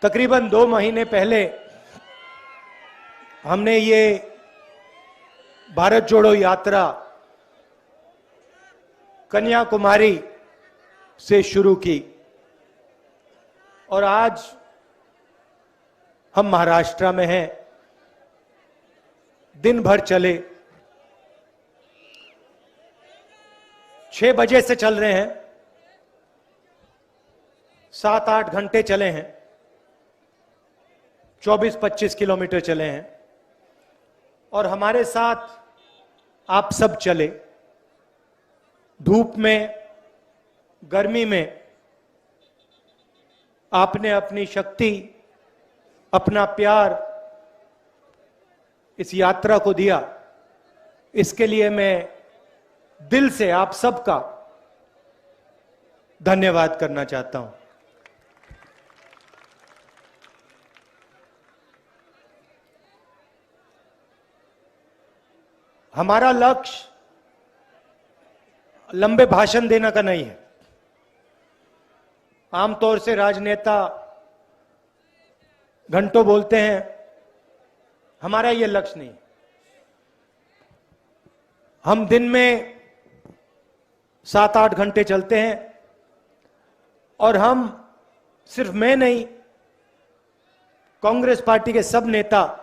तकरीबन 2 महीने पहले हमने ये भारत जोड़ो यात्रा कन्याकुमारी से शुरू की और आज हम महाराष्ट्र में हैं। दिन भर चले, 6 बजे से चल रहे हैं, 7-8 घंटे चले हैं, 24-25 किलोमीटर चले हैं और हमारे साथ आप सब चले। धूप में, गर्मी में आपने अपनी शक्ति, अपना प्यार इस यात्रा को दिया। इसके लिए मैं दिल से आप सबका धन्यवाद करना चाहता हूं। हमारा लक्ष्य लंबे भाषण देने का नहीं है। आमतौर से राजनेता घंटों बोलते हैं, हमारा यह लक्ष्य नहीं। हम दिन में 7-8 घंटे चलते हैं और हम, सिर्फ मैं नहीं, कांग्रेस पार्टी के सब नेता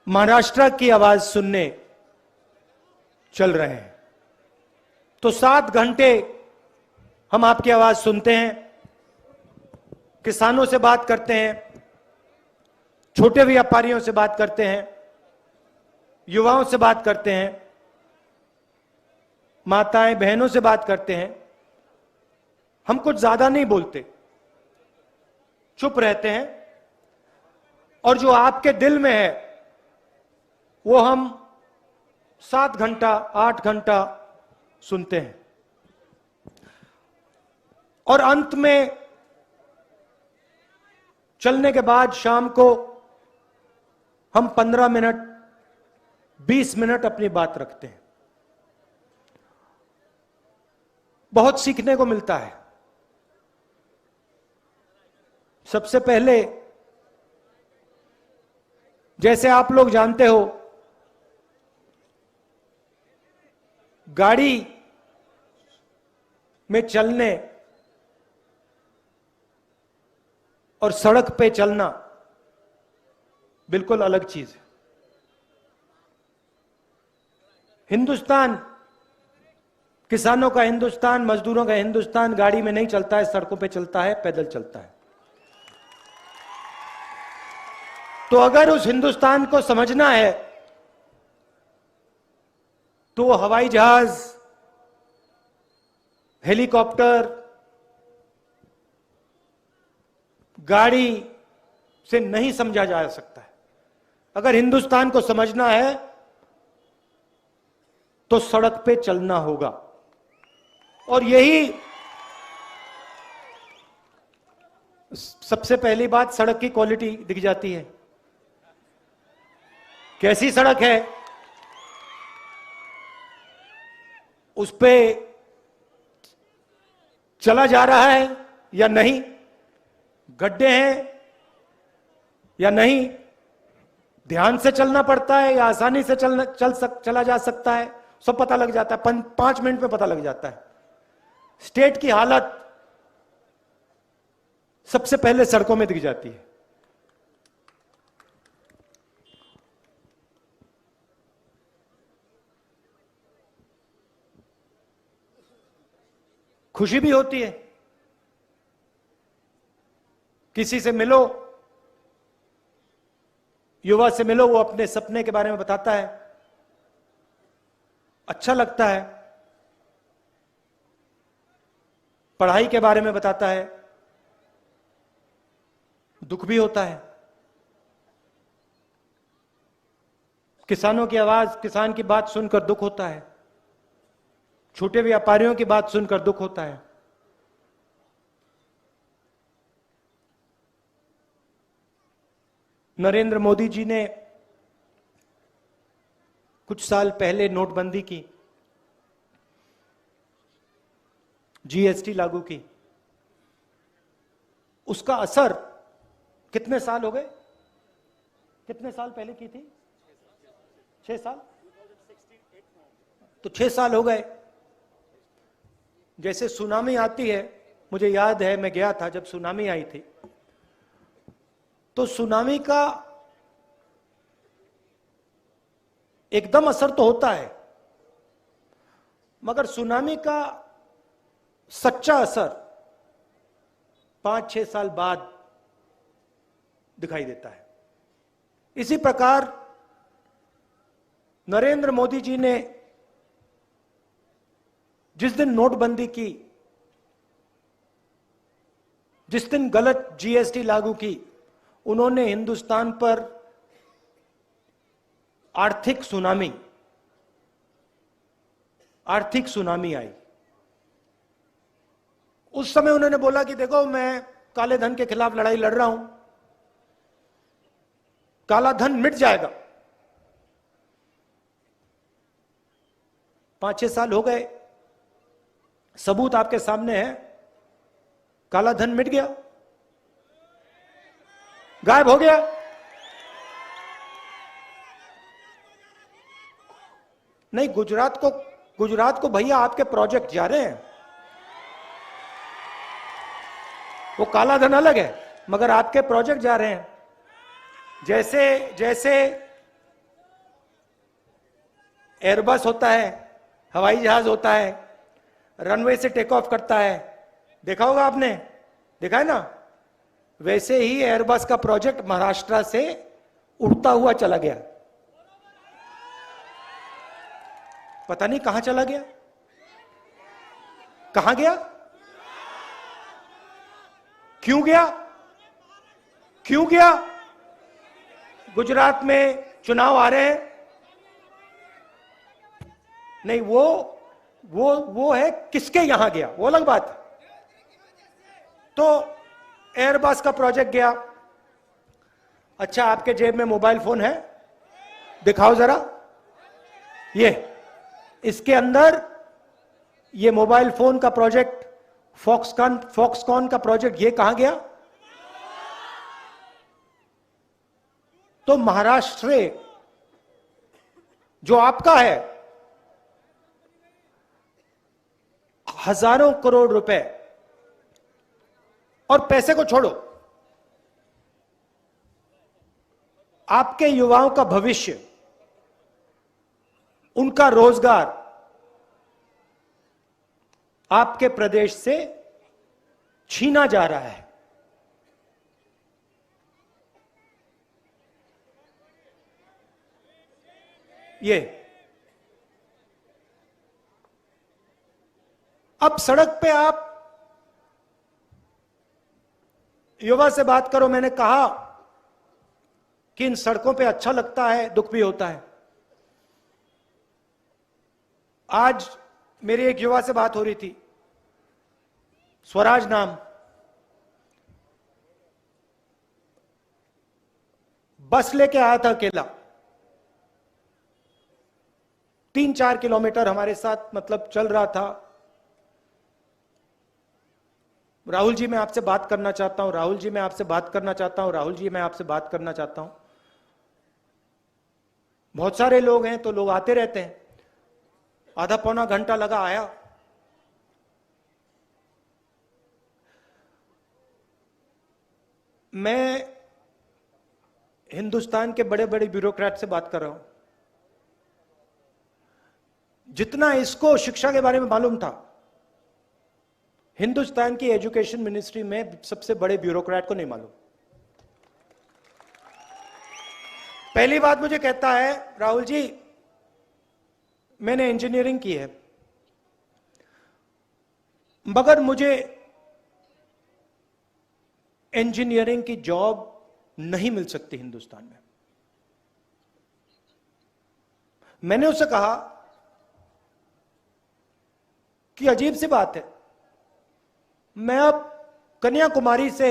महाराष्ट्र की आवाज सुनने चल रहे हैं। तो 7 घंटे हम आपकी आवाज सुनते हैं, किसानों से बात करते हैं, छोटे व्यापारियों से बात करते हैं, युवाओं से बात करते हैं, माताएं बहनों से बात करते हैं। हम कुछ ज्यादा नहीं बोलते, चुप रहते हैं और जो आपके दिल में है वो हम 7 घंटा 8 घंटा सुनते हैं और अंत में चलने के बाद शाम को हम 15 मिनट 20 मिनट अपनी बात रखते हैं। बहुत सीखने को मिलता है। सबसे पहले, जैसे आप लोग जानते हो, गाड़ी में चलने और सड़क पे चलना बिल्कुल अलग चीज है। हिंदुस्तान, किसानों का हिंदुस्तान, मजदूरों का हिंदुस्तान गाड़ी में नहीं चलता है, सड़कों पे चलता है, पैदल चलता है। तो अगर उस हिंदुस्तान को समझना है तो वो हवाई जहाज, हेलीकॉप्टर, गाड़ी से नहीं समझा जा सकता है। अगर हिंदुस्तान को समझना है तो सड़क पे चलना होगा। और यही सबसे पहली बात, सड़क की क्वालिटी दिख जाती है। कैसी सड़क है, उस पे चला जा रहा है या नहीं, गड्ढे हैं या नहीं, ध्यान से चलना पड़ता है या आसानी से चला जा सकता है, सब पता लग जाता है। 5 मिनट में पता लग जाता है। स्टेट की हालत सबसे पहले सड़कों में दिख जाती है। खुशी भी होती है, किसी से मिलो, युवा से मिलो, वो अपने सपने के बारे में बताता है, अच्छा लगता है। पढ़ाई के बारे में बताता है, दुख भी होता है। किसानों की आवाज, किसान की बात सुनकर दुख होता है, छोटे व्यापारियों की बात सुनकर दुख होता है। नरेंद्र मोदी जी ने कुछ साल पहले नोटबंदी की, जीएसटी लागू की। उसका असर कितने साल हो गए? कितने साल पहले की थी? 6 साल? तो 6 साल हो गए। जैसे सुनामी आती है, मुझे याद है मैं गया था जब सुनामी आई थी, तो सुनामी का एकदम असर तो होता है, मगर सुनामी का सच्चा असर 5-6 साल बाद दिखाई देता है। इसी प्रकार नरेंद्र मोदी जी ने जिस दिन नोटबंदी की, जिस दिन गलत जीएसटी लागू की, उन्होंने हिंदुस्तान पर आर्थिक सुनामी आई। उस समय उन्होंने बोला कि देखो मैं काले धन के खिलाफ लड़ाई लड़ रहा हूं, काला धन मिट जाएगा। 5-6 साल हो गए, सबूत आपके सामने है, काला धन मिट गया, गायब हो गया। नहीं, गुजरात को भैया आपके प्रोजेक्ट जा रहे हैं, वो काला धन अलग है, मगर आपके प्रोजेक्ट जा रहे हैं। जैसे एयरबस होता है, हवाई जहाज होता है, रनवे से टेक ऑफ करता है, देखा होगा आपने, देखा है ना? वैसे ही एयरबस का प्रोजेक्ट महाराष्ट्र से उड़ता हुआ चला गया, पता नहीं कहां चला गया, कहां गया, क्यों गया, क्यों गया? गुजरात में चुनाव आ रहे हैं, नहीं वो है किसके यहां गया, वो अलग बात है। तो एयरबस का प्रोजेक्ट गया। अच्छा, आपके जेब में मोबाइल फोन है, दिखाओ जरा, ये इसके अंदर ये मोबाइल फोन का प्रोजेक्ट, फॉक्सकॉन का प्रोजेक्ट, ये कहां गया? तो महाराष्ट्र जो आपका है, हजारों करोड़ रुपए, और पैसे को छोड़ो, आपके युवाओं का भविष्य, उनका रोजगार आपके प्रदेश से छीना जा रहा है। ये अब सड़क पे आप युवा से बात करो, मैंने कहा कि इन सड़कों पे अच्छा लगता है, दुख भी होता है। आज मेरी एक युवा से बात हो रही थी, स्वराज नाम, बस लेके आया था अकेला, 3-4 किलोमीटर हमारे साथ मतलब चल रहा था। राहुल जी मैं आपसे बात करना चाहता हूं, राहुल जी मैं आपसे बात करना चाहता हूं, राहुल जी मैं आपसे बात करना चाहता हूं। बहुत सारे लोग हैं तो लोग आते रहते हैं। आधा पौना घंटा लगा, आया। मैं हिंदुस्तान के बड़े बड़े ब्यूरोक्रेट से बात कर रहा हूं। जितना इसको शिक्षा के बारे में मालूम था, हिंदुस्तान की एजुकेशन मिनिस्ट्री में सबसे बड़े ब्यूरोक्रेट को नहीं मालूम। पहली बात मुझे कहता है, राहुल जी मैंने इंजीनियरिंग की है, मगर मुझे इंजीनियरिंग की जॉब नहीं मिल सकती हिंदुस्तान में। मैंने उससे कहा कि अजीब सी बात है, मैं अब कन्याकुमारी से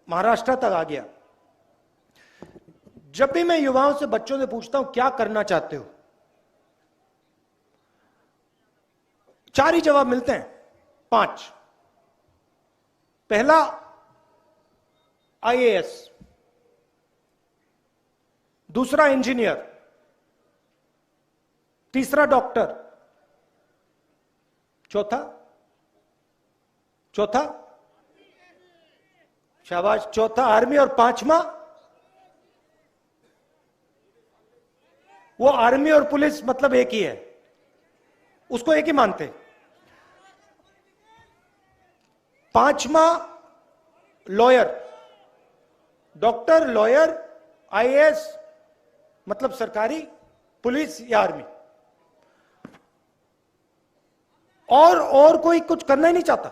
महाराष्ट्र तक आ गया, जब भी मैं युवाओं से, बच्चों से पूछता हूं क्या करना चाहते हो, 4 ही जवाब मिलते हैं, 5। पहला, आईएएस, दूसरा इंजीनियर, तीसरा डॉक्टर, चौथा चौथा शाबाश, चौथा आर्मी, और पांचवा वो आर्मी और पुलिस मतलब एक ही है, उसको एक ही मानते। पांचवा लॉयर, डॉक्टर, लॉयर, आईएएस मतलब सरकारी, पुलिस या आर्मी, और कोई कुछ करना ही नहीं चाहता।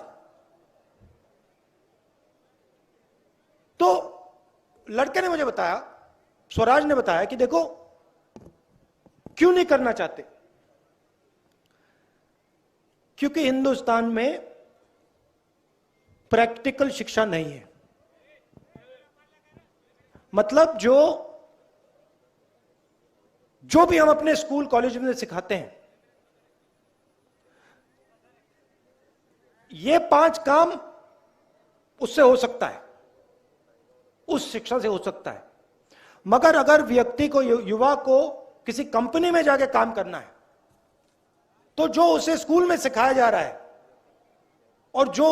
तो लड़के ने मुझे बताया, स्वराज ने बताया कि देखो क्यों नहीं करना चाहते, क्योंकि हिंदुस्तान में प्रैक्टिकल शिक्षा नहीं है। मतलब जो भी हम अपने स्कूल कॉलेज में सिखाते हैं, ये 5 काम उससे हो सकता है, उस शिक्षा से हो सकता है, मगर अगर व्यक्ति को, युवा को किसी कंपनी में जाके काम करना है, तो जो उसे स्कूल में सिखाया जा रहा है और जो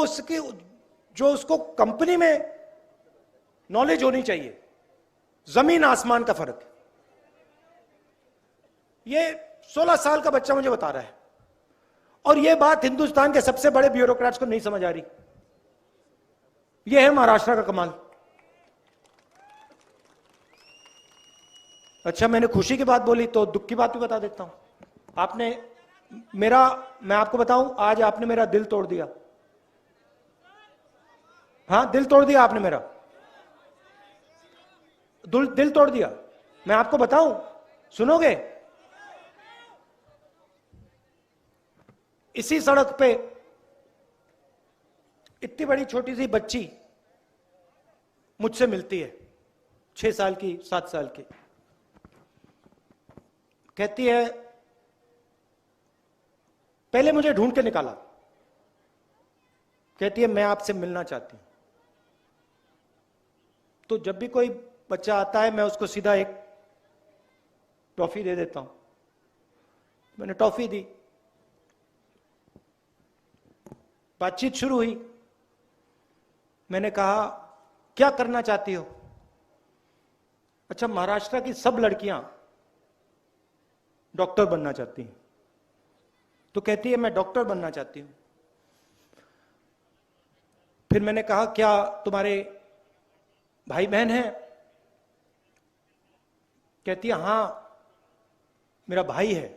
उसको कंपनी में नॉलेज होनी चाहिए, जमीन आसमान का फर्क है। ये 16 साल का बच्चा मुझे बता रहा है, और यह बात हिंदुस्तान के सबसे बड़े ब्यूरोक्रेट्स को नहीं समझ आ रही। यह है महाराष्ट्र का कमाल। अच्छा, मैंने खुशी की बात बोली तो दुख की बात भी बता देता हूं। मैं आपको बताऊं, आज आपने मेरा दिल तोड़ दिया। हाँ, दिल तोड़ दिया आपने मेरा, दिल तोड़ दिया। मैं आपको बताऊं, सुनोगे? इसी सड़क पे इतनी बड़ी छोटी सी बच्ची मुझसे मिलती है, 6 साल की, 7 साल की। कहती है, पहले मुझे ढूंढ के निकाला, कहती है मैं आपसे मिलना चाहती हूं। तो जब भी कोई बच्चा आता है, मैं उसको सीधा एक टॉफी दे देता हूं। मैंने टॉफी दी, बातचीत शुरू हुई। मैंने कहा क्या करना चाहती हो? अच्छा, महाराष्ट्र की सब लड़कियां डॉक्टर बनना चाहती हैं। तो कहती है मैं डॉक्टर बनना चाहती हूं। फिर मैंने कहा क्या तुम्हारे भाई बहन हैं? कहती है हां, मेरा भाई है।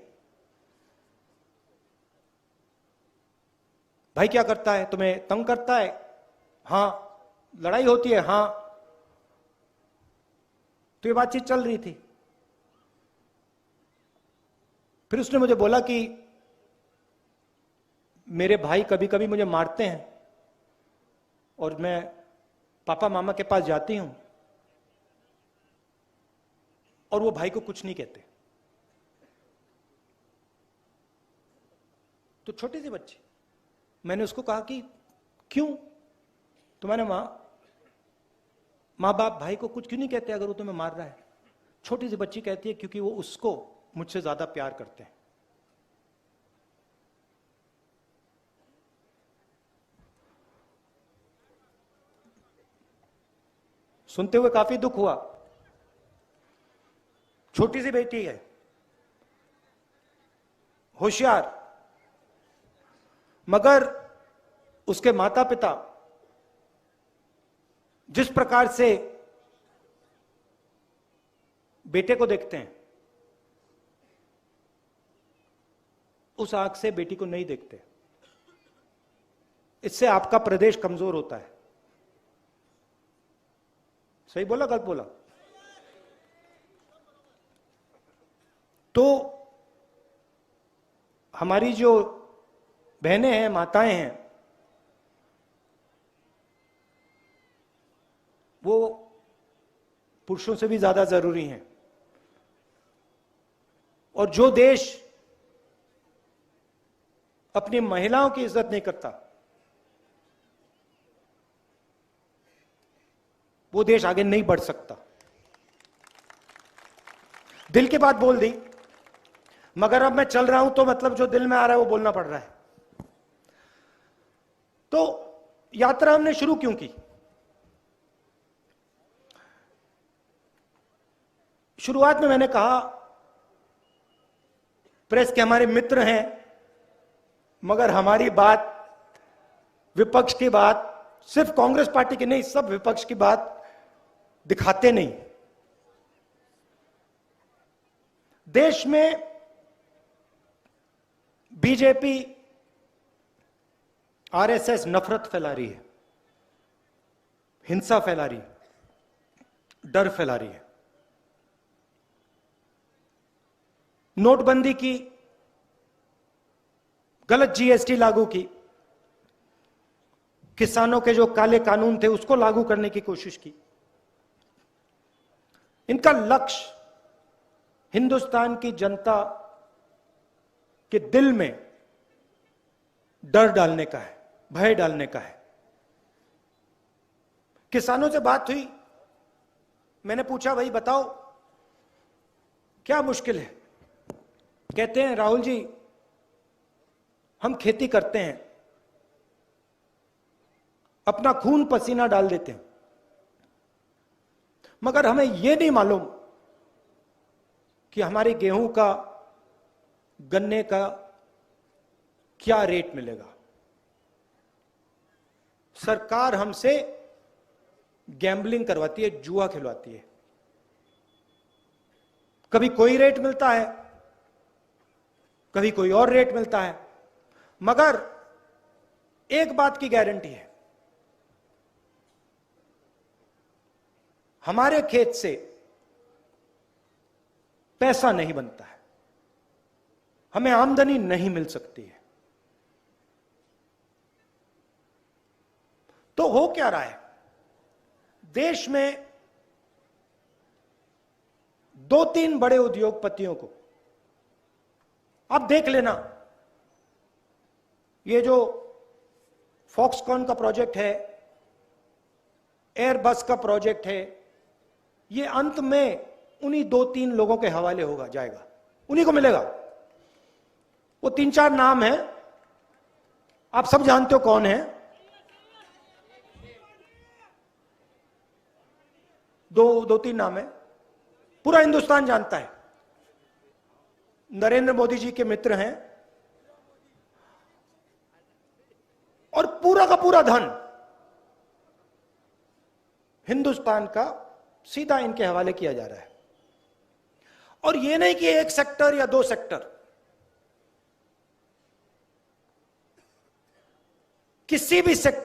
भाई क्या करता है? तुम्हें तंग करता है? हां। लड़ाई होती है? हां। तो ये बातचीत चल रही थी। फिर उसने मुझे बोला कि मेरे भाई कभी कभी मुझे मारते हैं और मैं पापा मामा के पास जाती हूं और वो भाई को कुछ नहीं कहते। तो छोटी सी बच्ची, मैंने उसको कहा कि क्यों तुम्हारे माँ बाप भाई को कुछ क्यों नहीं कहते अगर वो तुम्हें मार रहा है? छोटी सी बच्ची कहती है क्योंकि वो उसको मुझसे ज्यादा प्यार करते हैं। सुनते हुए काफी दुख हुआ। छोटी सी बेटी है, होशियार, मगर उसके माता पिता जिस प्रकार से बेटे को देखते हैं, उस आंख से बेटी को नहीं देखते। इससे आपका प्रदेश कमजोर होता है। सही बोला, गलत बोला? तो हमारी जो बहनें हैं, माताएं हैं, वो पुरुषों से भी ज्यादा जरूरी हैं। और जो देश अपनी महिलाओं की इज्जत नहीं करता, वो देश आगे नहीं बढ़ सकता। दिल की बात बोल दी, मगर अब मैं चल रहा हूं तो मतलब जो दिल में आ रहा है वो बोलना पड़ रहा है। तो यात्रा हमने शुरू क्यों की? शुरुआत में मैंने कहा प्रेस के हमारे मित्र हैं, मगर हमारी बात, विपक्ष की बात, सिर्फ कांग्रेस पार्टी की नहीं, सब विपक्ष की बात दिखाते नहीं। देश में बीजेपी, आरएसएस नफरत फैला रही है, हिंसा फैला रही है, डर फैला रही है। नोटबंदी की, गलत जीएसटी लागू की, किसानों के जो काले कानून थे उसको लागू करने की कोशिश की। इनका लक्ष्य हिंदुस्तान की जनता के दिल में डर डालने का है, भय डालने का है। किसानों से बात हुई, मैंने पूछा भाई बताओ क्या मुश्किल है? कहते हैं राहुल जी हम खेती करते हैं, अपना खून पसीना डाल देते हैं, मगर हमें यह नहीं मालूम कि हमारे गेहूं का, गन्ने का क्या रेट मिलेगा। सरकार हमसे गैम्बलिंग करवाती है, जुआ खिलवाती है। कभी कोई रेट मिलता है, कभी कोई और रेट मिलता है, मगर एक बात की गारंटी है, हमारे खेत से पैसा नहीं बनता है, हमें आमदनी नहीं मिल सकती है। तो हो क्या रहा है? देश में 2-3 बड़े उद्योगपतियों को, आप देख लेना, ये जो फॉक्सकॉन का प्रोजेक्ट है, एयरबस का प्रोजेक्ट है, ये अंत में उन्हीं 2-3 लोगों के हवाले होगा, जाएगा, उन्हीं को मिलेगा। वो 3-4 नाम है, आप सब जानते हो कौन है। दो तीन नाम है, पूरा हिंदुस्तान जानता है। नरेंद्र मोदी जी के मित्र हैं और पूरा का पूरा धन हिंदुस्तान का सीधा इनके हवाले किया जा रहा है। और यह नहीं कि एक सेक्टर या 2 सेक्टर, किसी भी सेक्टर